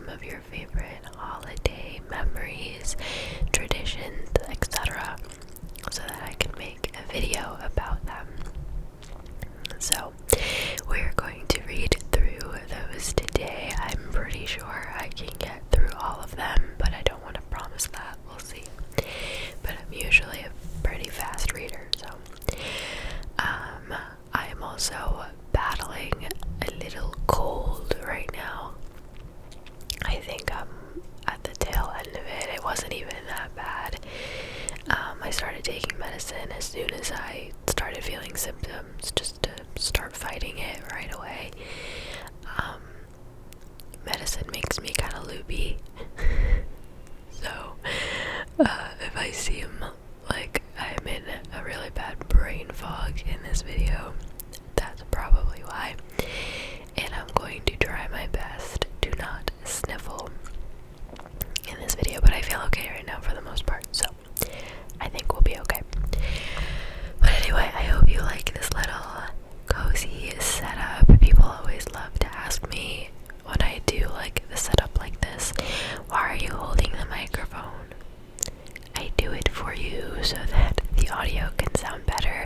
some of your favorite holiday memories, traditions, etc., so that I can make a video about them. So we're going to read through those today. I'm pretty sure I can get through all of them, but I don't want to promise that. We'll see. But I'm usually a pretty fast reader, so I'm also battling a little cold right now. I think I'm at the tail end of it. It wasn't even that bad. I started taking medicine as soon as I started feeling symptoms, just to start fighting it right away. Medicine makes me kind of loopy. So, if I seem like I'm in a really bad brain fog in this video, that's probably why. And I'm going to try my best to not sniffle in this video, but I feel okay right now for the most part, so I think we'll be okay. But anyway, I hope you like this little cozy setup. People always love to ask me when I do like the setup like this, why are you holding the microphone? I do it for you so that the audio can sound better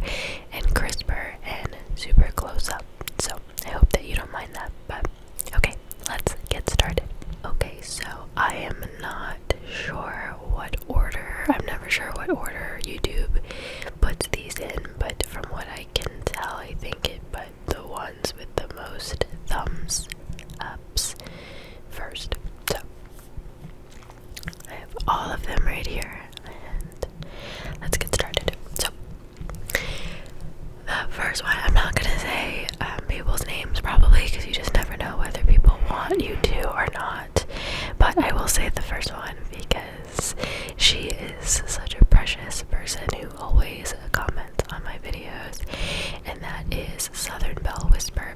and crisper and super close up. So I hope that you don't mind that, but okay, let's get started. Okay, so I am not sure what order, I'm never sure what order YouTube puts these in, but from what I can tell, I think it put the ones with the most thumbs ups first. So I have all of them right here, and let's get started. So the first one, I'm not gonna say people's names probably, because you just never know whether people want you to or not, but I will say the first one because she is such a precious person who always comments on my videos, and that is Southern Belle Whisper.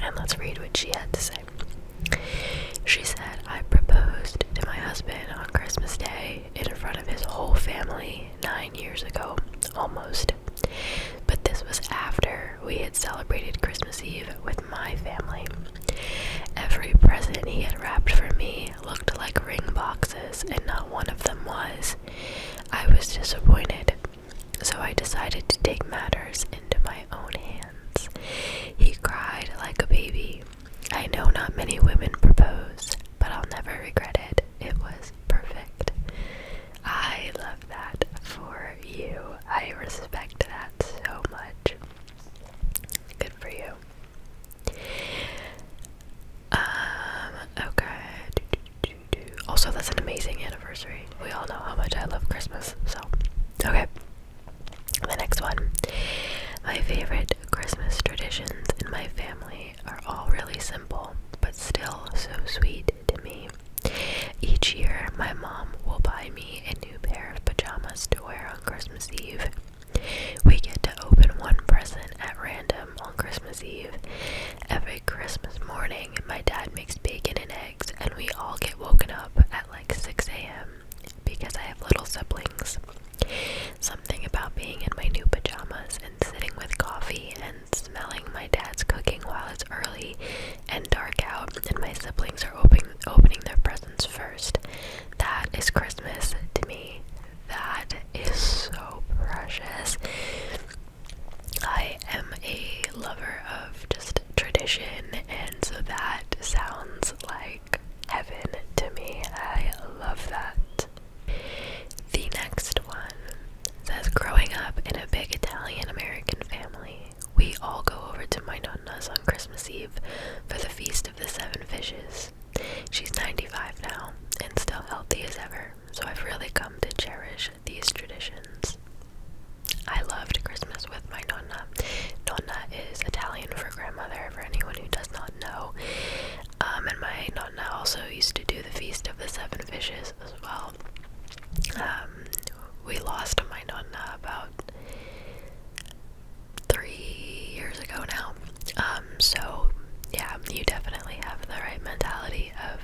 And let's read what she had to say. She said, I proposed to my husband on Christmas Day in front of his whole family 9 years ago, almost. But this was after we had celebrated Christmas Eve with my family. Every present he had wrapped for me looked like ring boxes, and not one of them was. I was disappointed, so I decided to take matters into my own hands. He cried like a baby. I know not many women propose, but I'll never regret it. It was perfect. I love that for you. I respect that so much. Good for you. Okay. Also, that's an amazing anniversary. We all know how much I love Christmas, so. Okay. The next one. My favorite Christmas traditions in my family are all really simple, but still so sweet to me. Each year, my mom will buy me a new pair of pajamas to wear on Christmas Eve. We get to open one present at random on Christmas Eve. Every Christmas morning, my dad makes bacon and eggs, and we all get woken up at like 6 a.m. because I have little siblings. Something about being in my new pajamas and sitting with coffee and smelling my dad's cooking while it's early and dark out and my siblings are opening their presents first. That is Christmas to me. That is so precious. I am a lover of just tradition, and so that sounds like heaven to me. I love that. The next one says, growing up in a big Italian-American family, we all go over to my nonna's on Christmas Eve for the Feast of the Seven Fishes. She's 95 now and still healthy as ever, so I've really come to cherish these traditions. I loved Christmas with my nonna. Nonna is Italian for grandmother, for anyone who does not know. And my nonna also used to do the Feast of the Seven Fishes as well. We lost my nonna about 3 years ago now. So yeah, you definitely have the right mentality of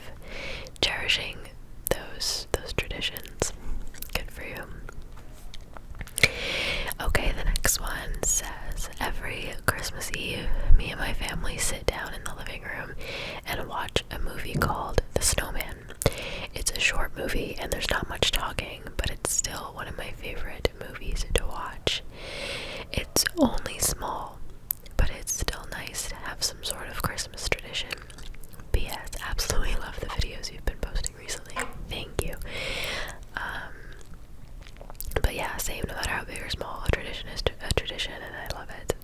cherishing those traditions. Good for you. Okay, the next one says, every Christmas Eve, me and my family sit down in the living room and watch a movie called The Snowman. It's a short movie and there's not much talking, but it's still one of my favorite movies to watch. It's only small, but it's still nice to have some sort of Christmas tradition. P.S. Absolutely love the videos you've been posting recently. Thank you. But yeah, same, no matter how big or small, a tradition is a tradition, and I love it.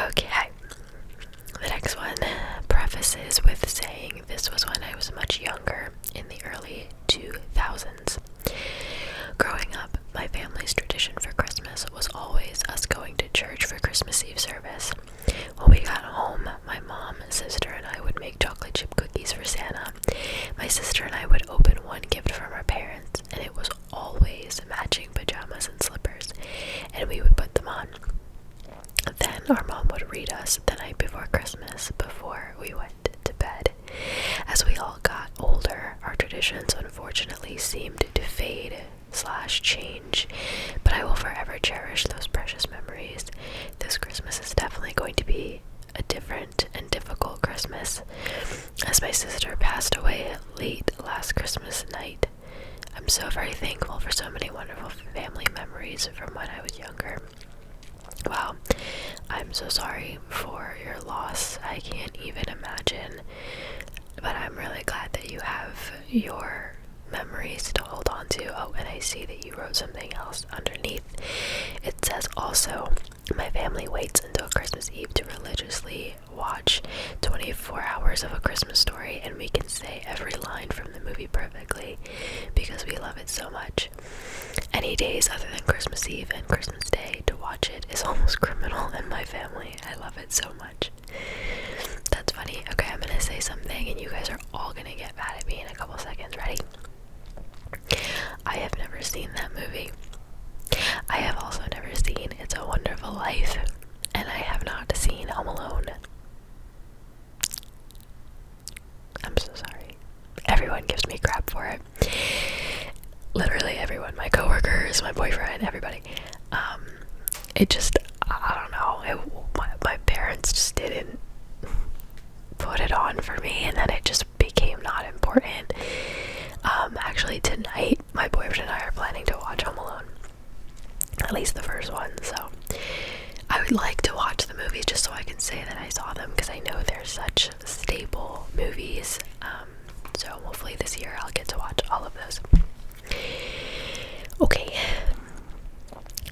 Okay. The next one prefaces with saying this was when I was much younger, in the early 2000s. Growing up, my family's tradition for Christmas was always us going to church for Christmas Eve service. When we got home, my mom, sister, and I would make chocolate chip cookies for Santa. My sister and I would open one gift from our parents, and it was always matching pajamas and slippers, and we would put them on. Then our mom would read us the night before Christmas before we went to bed. As we all got older, our traditions unfortunately seemed to fade/change, but I will forever cherish those precious memories. This Christmas is definitely going to be a different and difficult Christmas, as my sister passed away late last Christmas night. I'm so very thankful for so many wonderful family memories from when I was younger. Wow, I'm so sorry for your loss. I can't even imagine, but I'm really glad that you have your memories to hold on to. Oh, and I see that you wrote something else underneath. It says, also, my family waits until Christmas Eve to religiously watch 24 hours of A Christmas Story, and we can say every line from the movie perfectly because we love it so much. Any days other than Christmas Eve and Christmas Day to watch it is almost criminal in my family. I love it so much. That's funny. Okay, I'm gonna say something and you guys are all gonna get mad at me in a couple seconds. Ready? I have never seen that movie. I have also never seen It's a Wonderful Life, and I have not seen Home Alone. I'm so sorry. Everyone gives me crap for it. Literally everyone. My coworkers, my boyfriend, everybody. It just, I don't know. My parents just didn't put it on for me, and then it just became not important. Actually tonight, my boyfriend and I are planning to watch Home Alone. At least the first one, so I would like to watch the movies just so I can say that I saw them, because I know they're such staple movies. So hopefully this year I'll get to watch all of those. Okay,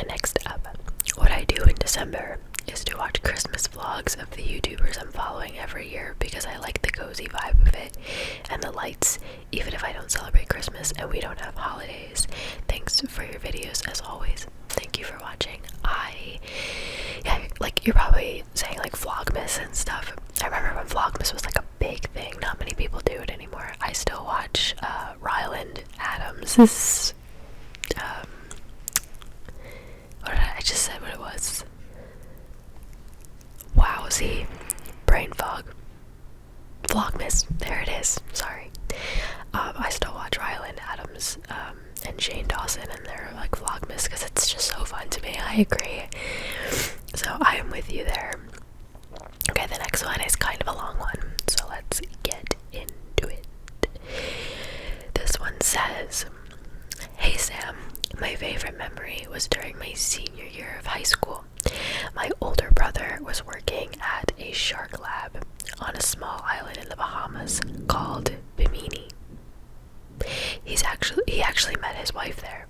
next up, what I do in December is to watch Christmas vlogs of the YouTubers I'm following every year, because I like the cozy vibe of it and the lights, even if I don't celebrate Christmas and we don't have holidays. Thanks for your videos as always. Thank you for watching. Like, you're probably saying like Vlogmas and stuff. I remember when Vlogmas was like a big thing. Not many people do it anymore. I still watch 𝓢𝓸𝓬𝓲𝓪. I just said what it was. Wowsy. Brain fog. Vlogmas. There it is. Sorry. I still watch 𝓢𝓸𝓬𝓲𝓪 and Shane Dawson and their like Vlogmas because it's just so fun to me. I agree. So I am with you there. Okay, the next one is kind of a long one, so let's get into it. This one says, "Hey Sam, my favorite memory was during my senior year of high school. My older brother was working at a shark lab on a small island in the Bahamas called Bimini. He actually met his wife there.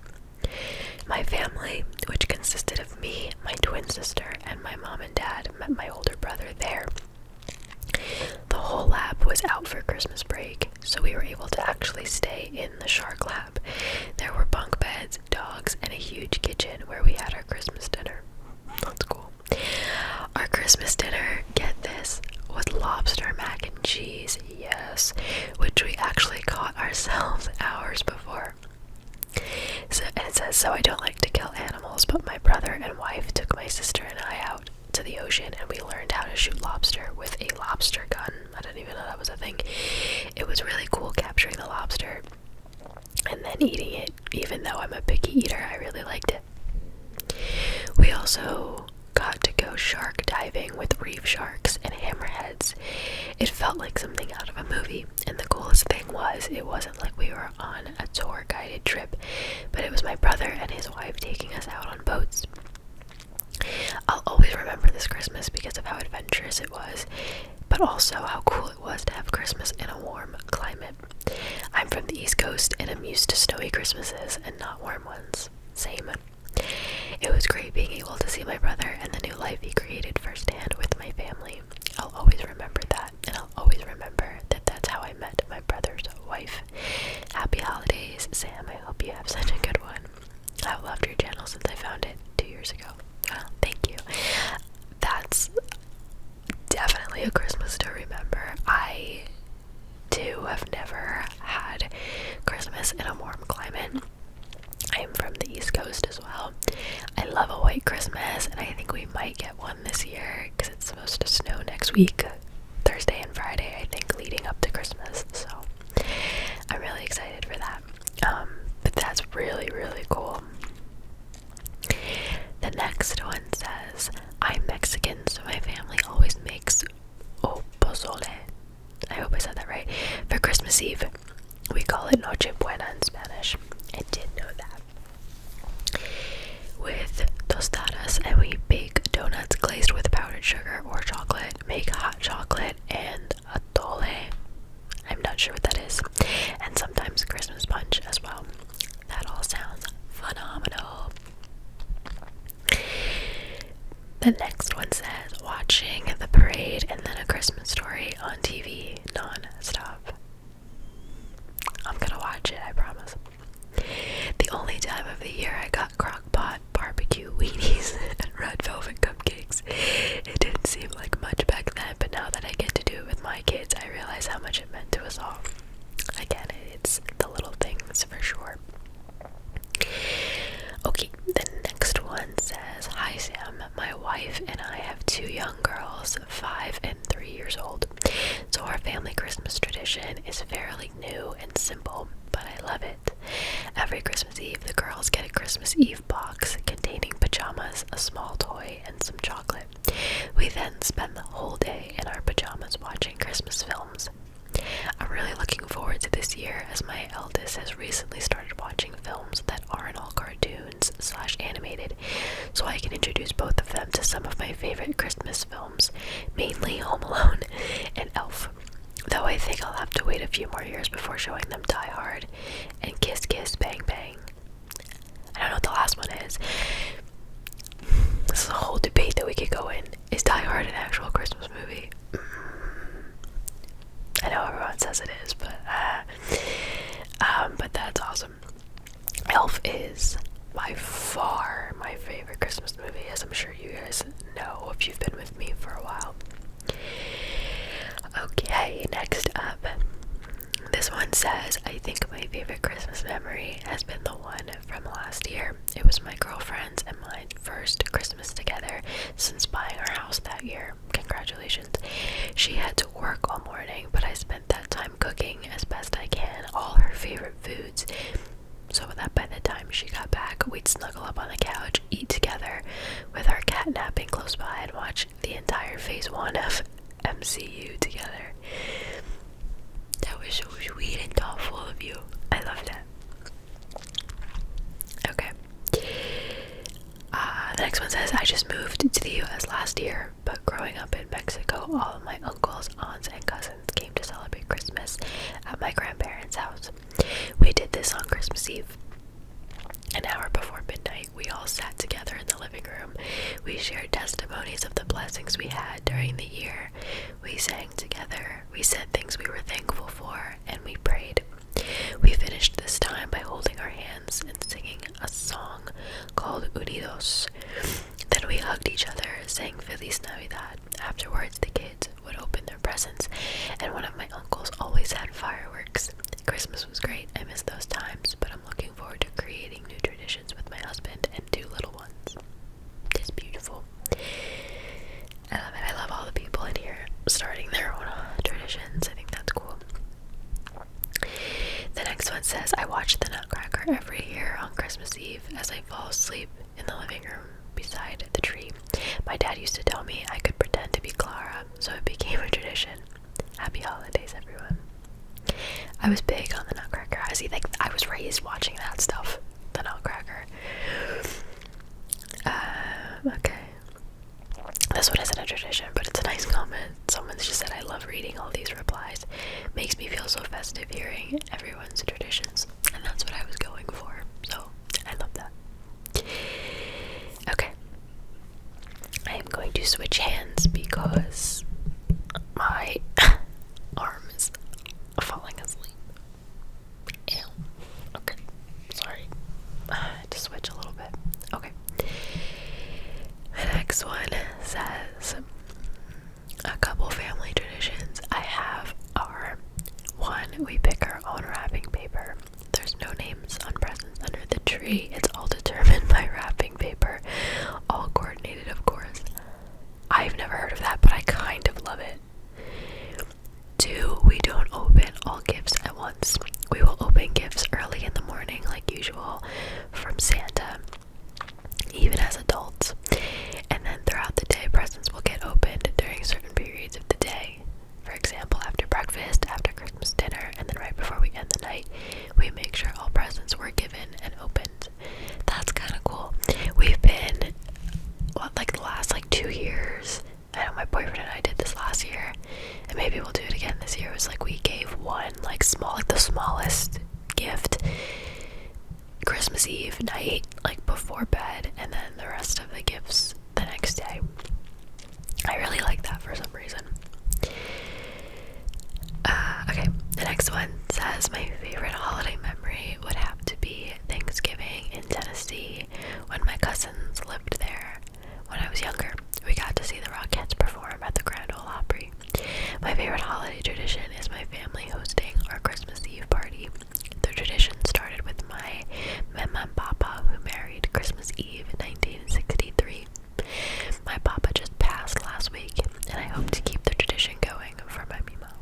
My family, which consisted of me, my twin sister, and my mom and dad, met my older brother there. The whole lab was out for Christmas break, so we were able to actually stay in the shark lab. There were bunk beds, dogs, and a huge kitchen where we had our Christmas dinner." That's cool. "Our Christmas dinner, get this, was lobster mac and cheese, yes, which we actually caught ourselves hours before. And it says, so I don't like to kill animals, but my brother and wife took my sister and I out to the ocean, and we learned how to shoot lobster with a lobster gun." I didn't even know that was a thing. "It was really cool capturing the lobster and then eating it. Even though I'm a picky eater, I really liked it. We also got to go shark diving with reef sharks and hammerheads. It felt like something out of a movie. And the coolest thing was, it wasn't like we were on a tour guided trip, but it was my brother and his wife taking us out on boats. I'll always remember this Christmas because of how adventurous it was, but also how cool it was to have Christmas in a warm climate. I'm from the East Coast and I'm used to snowy Christmases and not warm ones. Same. It was great being able to see my brother and the new life he created firsthand with my family. I'll always remember that, and I'll always remember that that's how I met my brother's wife. Happy holidays, Sam. I hope you have such a good one. I've loved your channel since I found it 2 years ago. Well, thank you. That's definitely a Christmas to remember. I, too, have never had Christmas in a warm climate. I am from the East Coast as well. I love a white Christmas, and I think we might get one this year because it's supposed to snow next week, Thursday and Friday, I think, leading up to Christmas. So I'm really excited for that. But that's really, really cool. The next one says, I'm Mexican, so my family always makes pozole. I hope I said that right. For Christmas Eve. We call it Noche Buena in Spanish. I did know that. With tostadas, and we bake donuts glazed with powdered sugar or chocolate, make hot chocolate and atole. I'm not sure what that is. And sometimes Christmas punch as well. That all sounds phenomenal. The next one says, watching the parade and then A Christmas Story on TV non-stop. I'm gonna watch it, I promise. The only time of the year I got crock-pot barbecue weenies and red velvet cupcakes. It didn't seem like much back then, but now that I get to do it with my kids, I realize how much it meant to us all. Again, it's the little things for sure. Okay, the next one says, hi Sam, my wife and I have 2 young girls, 5 and 3 years old. So our family Christmas tradition is fairly new and simple, but I love it. Every Christmas Eve, the girls get a Christmas Eve box containing pajamas, a small toy, and some chocolate. We then spend the whole day in our pajamas watching Christmas films. I'm really looking forward to this year as my eldest has recently started watching films that aren't all cartoons / animated, so I can introduce both of them to some of my favorite Christmas films, mainly Home Alone and Elf. Though I think I'll have to wait a few more years before showing them Die Hard and Kiss Kiss Bang Bang. I don't know what the last one is. This is a whole debate that we could go in. Is Die Hard an actual Christmas movie? I know everyone says it is, but that's awesome. Elf is by far my favorite Christmas movie, as I'm sure you guys know if you've been with me for a while. Okay, next up. This one says, I think my favorite Christmas memory has been the one from last year. It was my girlfriend's and mine first Christmas together since buying our house that year. Congratulations. She had to work all morning, but I spent that time cooking as best I can all her favorite foods, so that by the time she got back, we'd snuggle up on the couch, eat together with our cat napping close by, and watch the entire phase 1 of MCU together. That was so sweet and thoughtful of you. I love that. Okay. The next one says, I just moved to the US last year, but growing up in Mexico, all of my uncles, aunts, and cousins came to celebrate Christmas at my grandparents' house. We did this on Christmas Eve. An hour before midnight, we all sat together in the living room. We shared testimonies of the blessings we had during the year. We sang together. We said things we were thankful for, and we prayed. We finished this time by holding our hands and singing a song called Unidos. Then we hugged each other, sang Feliz Navidad. Afterwards, the kids would open their presents, and one of my uncles always had fireworks. Christmas was great. I miss those times, but I'm looking forward to creating new traditions with my husband and 2 little ones. It's beautiful. I love it. I love all the people in here starting their own traditions. I think that's cool. The next one says, I watch the Nutcracker every year on Christmas Eve as I fall asleep in the living room beside the tree. My dad used to tell me I could pretend to be Clara, so it became a tradition. Happy holidays, everyone. I was big on the Nutcracker. I was raised watching that stuff. The Nutcracker. Okay. This one isn't a tradition, but it's a nice comment. Someone's just said, I love reading all these replies. Makes me feel so festive hearing everyone's traditions. And that's what I was going for. So, I love that. Okay. I am going to switch hands because my arm is falling asleep. Ew. Okay. Sorry. I had to switch a little bit. Okay. The next one says, a couple family traditions I have are: 1, we pick our own wrapping paper. There's no names on presents under the tree. It's all determined by wrapping paper. All coordinated, of course. I've never heard of that, but I kind of love it. 2, we don't open all gifts at once. We will open gifts early in the morning, like usual, from Santa, even as adults. And then throughout the day, presents will get opened during certain periods of the day. For example, after breakfast, after Christmas dinner, and then right before we end the night, we make sure all presents were given and opened. That's kind of cool. We've been, the last 2 years, I know my boyfriend and I did this last year, and maybe we'll do it again this year. It was we gave one, the smallest gift Christmas Eve night, before bed, and then the rest of the gifts the next day. I really like that for some reason. Okay, the next one says, my favorite holiday memory would have to be Thanksgiving in Tennessee when my cousins lived there. When I was younger, we got to see the Rockettes perform at the Grand Ole Opry. My favorite holiday tradition is my family hosting our Christmas Eve party. The tradition started with my mama and papa, who married Christmas Eve in 1963. My papa just passed last week, and I hope to keep the tradition going for my mima.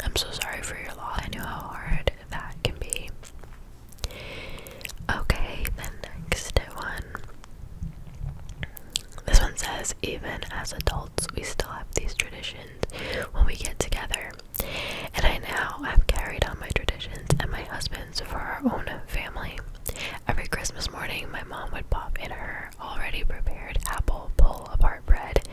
I'm so sorry for your loss. I know how hard that can be. Okay, the next one. This one says, even as adults, we still have these traditions when we get together. And I now have carried on my traditions and my husband's for our own family. Every Christmas morning, my mom would pop in her already prepared apple pull-apart bread.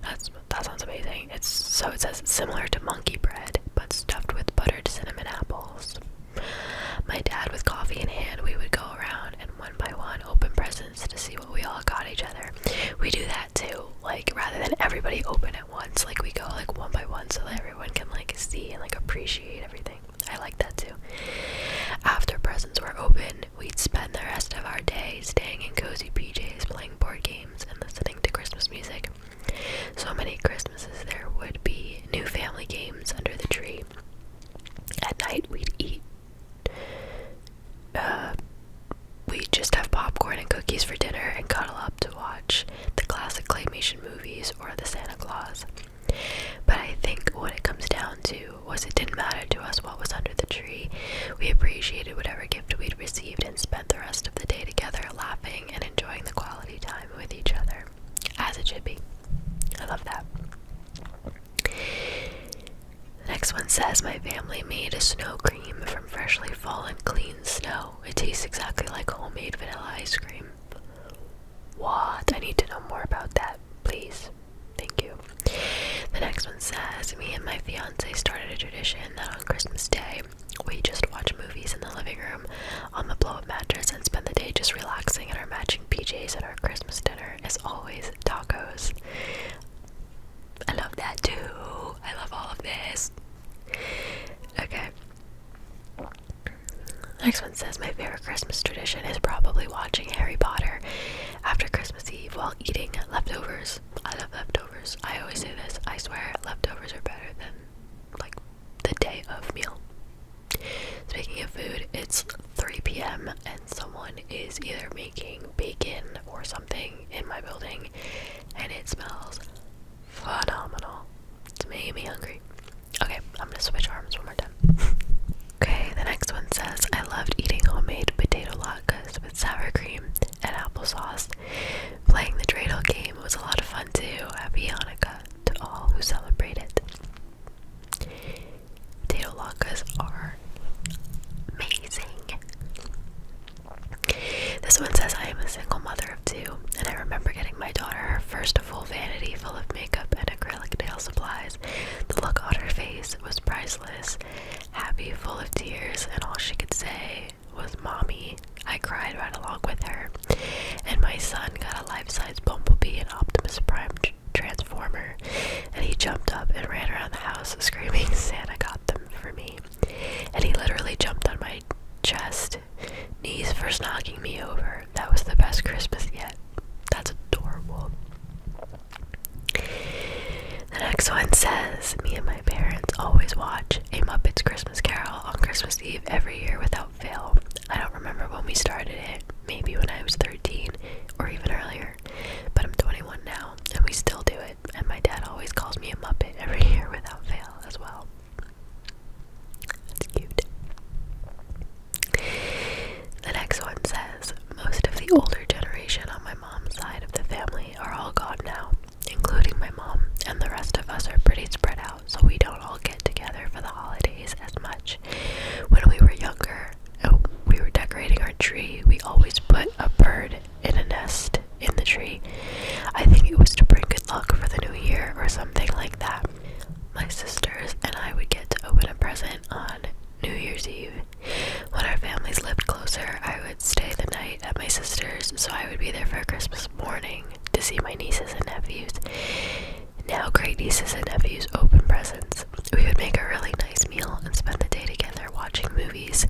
That sounds amazing. It says it's similar to monkey bread, but stuffed with buttered cinnamon apples. My dad, with coffee in hand, we would go around and one by one open presents to see what we all got each other. We do that too, rather than everybody open at once, we go one by one so that everyone can see and appreciate everything. I like that too. After presents were opened, we'd spend the rest of our day staying in cozy PJs, playing board games, and listening to Christmas music. So many Christmases there would be new family games under the tree. At night, we'd eat. We'd just have popcorn and cookies for dinner and cuddle up to watch the classic claymation movies or the Santa Claus. But I think what it comes down to was it didn't matter to us what was under the tree. We appreciated whatever gift we'd received and spent the rest of the day together laughing and enjoying the quality time with each other. As it should be. I love that. The next one says, my family made a snow cream from freshly fallen clean snow. It tastes exactly like homemade vanilla ice cream. What? I need to know more about that, please. Thank you. The next one says, me and my fiance started a tradition that on Christmas Day, we just watch movies in the living room on the blow-up mattress and spend the day just relaxing in our matching PJs, and our Christmas dinner is always tacos. I love that too. I love all of this. Okay. Next one says, my favorite Christmas tradition is probably watching Harry Potter after Christmas Eve while eating leftovers. I love leftovers. I always say this. I swear leftovers are better than the day of meal. Speaking of food, it's 3 p.m. and someone is either making bacon or something in my building, and it smells phenomenal. It's making me hungry. Okay, I'm gonna switch arms one more time. Okay, the next one says, I loved eating homemade potato latkes with sour cream and applesauce. Playing the dreidel game was a lot of fun too. Happy Hanukkah to all who celebrate it. This one says, I am a single mother of two, and I remember getting my daughter her first full vanity full of makeup and acrylic nail supplies. The look on her face was priceless, happy, full of tears, and all she could say was, Mommy. I cried right along with her. And my son got a life-size Bumblebee and Optimus Prime Transformer, and he jumped up and ran around the house screaming, Santa got them for me. And he literally jumped on my chest, knees first knocking me over. That was the best Christmas yet. That's adorable. The next one says, me and my parents always watch A Muppets Christmas Carol on Christmas Eve every year without fail. I don't remember when we started it, maybe when I was 13 or even earlier, but I'm 21 now and we still do it, and my dad always calls me a Muppet every year without fail as well. That's cute. The next one says, most of the older generation on my mom's side of the family are all gone now, including my mom, and the rest of us are pretty spread out, so we don't all get together for the holidays as much. When we were younger, we were decorating our tree, we always put a bird in a nest in the tree. I think it was to bring good luck for the new year or something like that. My sisters and I would get to open a present on New Year's Eve. When our families lived closer, I would stay the night at my sister's, so I would be there for Christmas morning to see my nieces and nephews. Now great nieces and nephews open presents. We would make a really nice meal and spend the day together watching movies.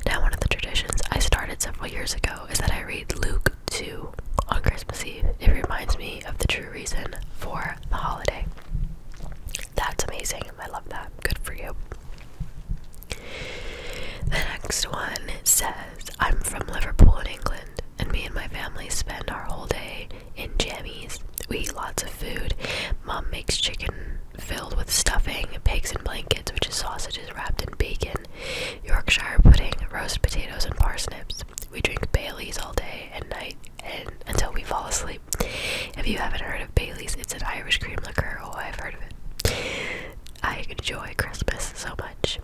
Now one of the traditions I started several years ago is that I read Luke 2 on Christmas Eve. It reminds me of the true reason for the holiday. That's amazing. I love that. Good for you. The next one says, I'm from Liverpool in England, and me and my family spend our whole day in jammies. We eat lots of food. Mom makes chicken filled with stuffing, pigs in blankets, which is sausages wrapped in bacon, Yorkshire pudding, roast potatoes, and parsnips. We drink Baileys all day and night and until we fall asleep. If you haven't heard of Baileys, it's an Irish cream liqueur. Oh, I've heard of it. I enjoy Christmas so much.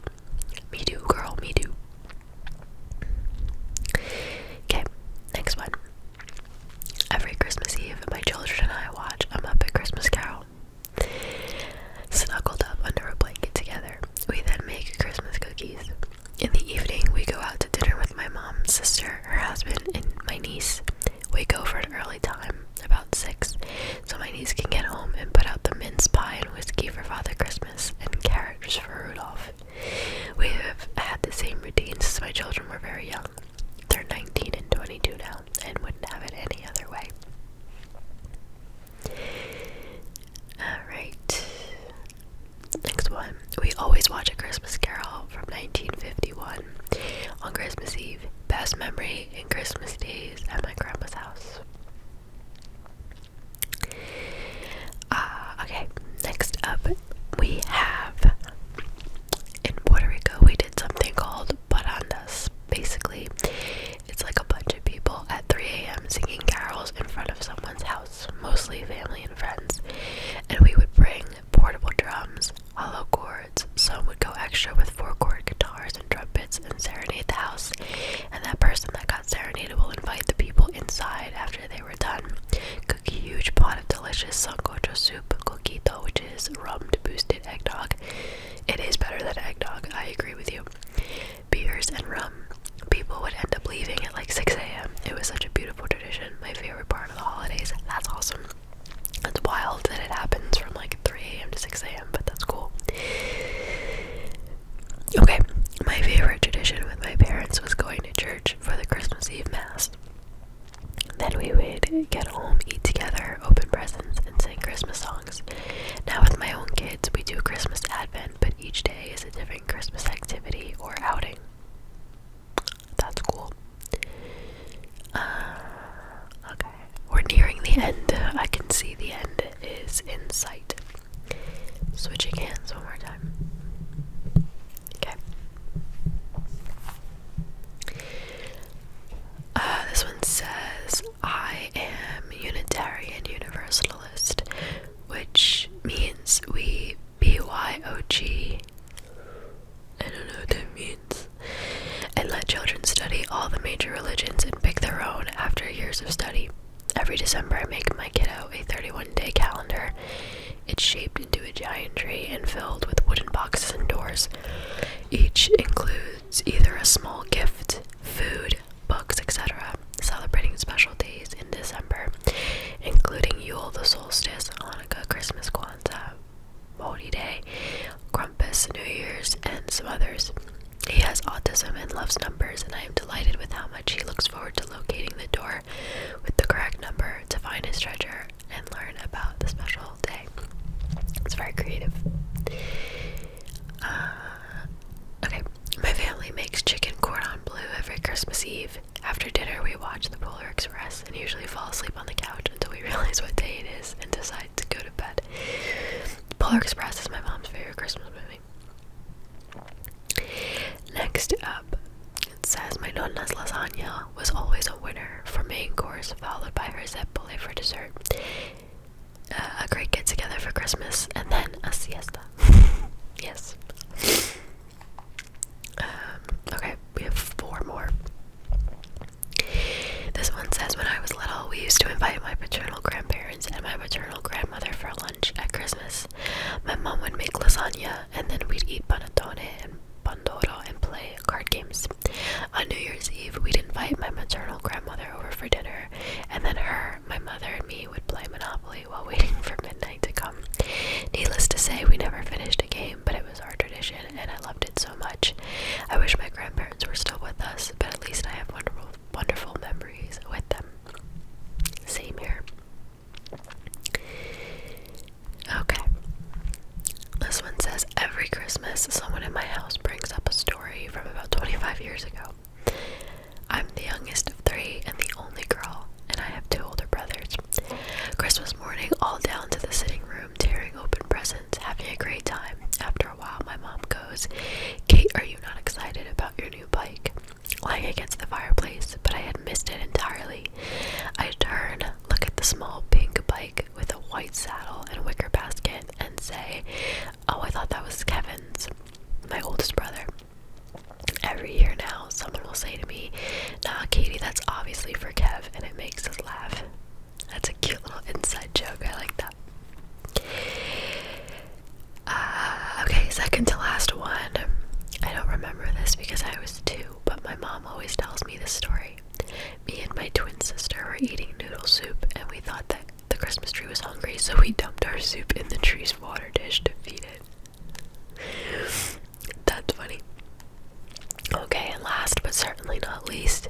Me too, girl, me too. Okay, next one. Every Christmas Eve, my children and I watch a Muppet Christmas Carol. Snuggled up under a blanket together, we then make Christmas cookies. In the evening, we go out to dinner with my mom, sister, her husband, and my niece. We go for an early time, about 6, so my niece can get home and put out the mince pie and whiskey for Father Christmas and carrots for Rudolph. We have had the same routine since my children were very young. They're 19 and 22 now, and wouldn't have it any other way. Alright. Next one. We always watch A Christmas Carol from 1951 on Christmas Eve. Best memory in Christmas days at my grandma's house. Okay, next up we have, in Puerto Rico, we did something called barandas. Basically, it's like a bunch of people at 3 a.m. singing carols in front of someone's house, mostly family and friends, and we would bring portable drums, hollow chords. Some would go extra with 4-chord guitars and trumpets and serenade the house, and that person that got serenaded will invite the people inside after they were done. Cook a huge pot of delicious sancocho soup, coquito, which is rum-boosted eggnog. It is better than eggnog, I agree with you. Beers and rum. People would end up leaving at like 6 a.m. It was such a beautiful tradition, my favorite part of the holidays. That's awesome. It's wild that it happens from like 3 a.m. to 6 a.m., but that's cool. Okay, my favorite tradition with my parents was going to church for the Christmas Eve Mass. Then we would get home, eat together, open presents, and sing Christmas songs. Now with my own kids, we do Christmas Advent, but each day is a different Christmas activity or outing. That's cool. Okay, we're nearing the end. I can see the end is in sight. Switching hands one more time. Okay. This one says, I am Unitarian Universalist, which means we BYOG. I don't know what that means. And let children study all the major religions and pick their own after years of study. Every December I make my kiddo a 31-day calendar. It's shaped into a giant tree and filled with wooden boxes and doors. Each includes either a small gift, food, books, etc., celebrating special days in December, including Yule, the solstice, Hanukkah, Christmas, Kwanzaa, Holy Day, Krampus, New Year's, and some others. He has autism and loves numbers, and I am delighted with how much he looks forward to locating the door with the correct number to find his treasure and learn about the special day. It's very creative. Okay, my family makes chicken cordon bleu every Christmas Eve. After dinner, we watch the Polar Express and usually fall asleep on the couch until we realize what day it is and decide to go to bed. Polar Express is my mom's favorite Christmas movie. Next up, it says my nonna's lasagna was always a winner for main course, followed by her zeppole for dessert. A great get together for Christmas, and then a siesta. Yes. Okay, we have 4 more. This one says, when I was little, we used to invite my paternal grandparents and my maternal grandmother for lunch at Christmas. My mom would make lasagna, and then we'd eat panettone and pandoro and play card games. On New Year's Eve, we'd invite my maternal grandmother over for dinner, and then her, my mother, and me would play Monopoly while waiting for midnight to come. Needless to say, we never finished a game, but it was our tradition, and I loved it so much. I wish my grandparents were still with us, but at least I have wonderful memories with them. Same here. Okay. This one says, every Christmas, someone in my house brings up a story from about 25 years ago. I'm the youngest of 3 and the only girl, and I have 2 older brothers. Christmas morning, all down to the sitting room, tearing open presents, having a great time. After a while, my mom goes, Kate, are you not excited about your new bike? Lying against the fireplace, but I had missed it entirely. I turn, look at the small pink bike with a white saddle and wicker basket, and say, oh, I thought that was Kevin's, my oldest brother. Every year now, someone will say to me, nah, Katie, that's obviously for Kev, and it makes us laugh. That's a cute little inside joke. I like that. Okay, second to last one. I don't remember this because I was 2, but my mom always tells me this story. Me and my twin sister were eating noodle soup, and we thought that the Christmas tree was hungry, so we dumped our soup in the tree's water dish to feed it. That's funny. Okay, and last but certainly not least,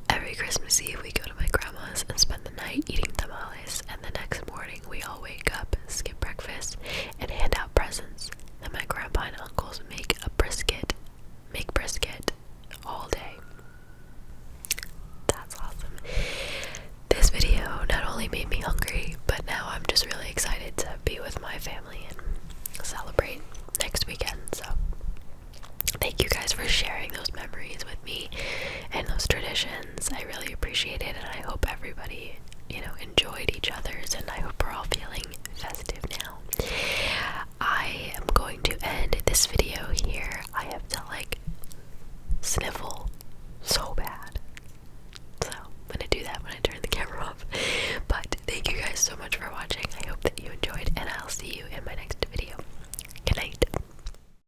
every Christmas Eve we go to my grandma's and spend the night eating tamales, and the next morning we all wake up, skip breakfast, and hand out presents. Then my grandpa and uncles make brisket all day. That's awesome. This video not only made me hungry, but now I'm just really excited to be with my family and celebrate next weekend. So thank you guys for sharing those memories with me and those traditions. I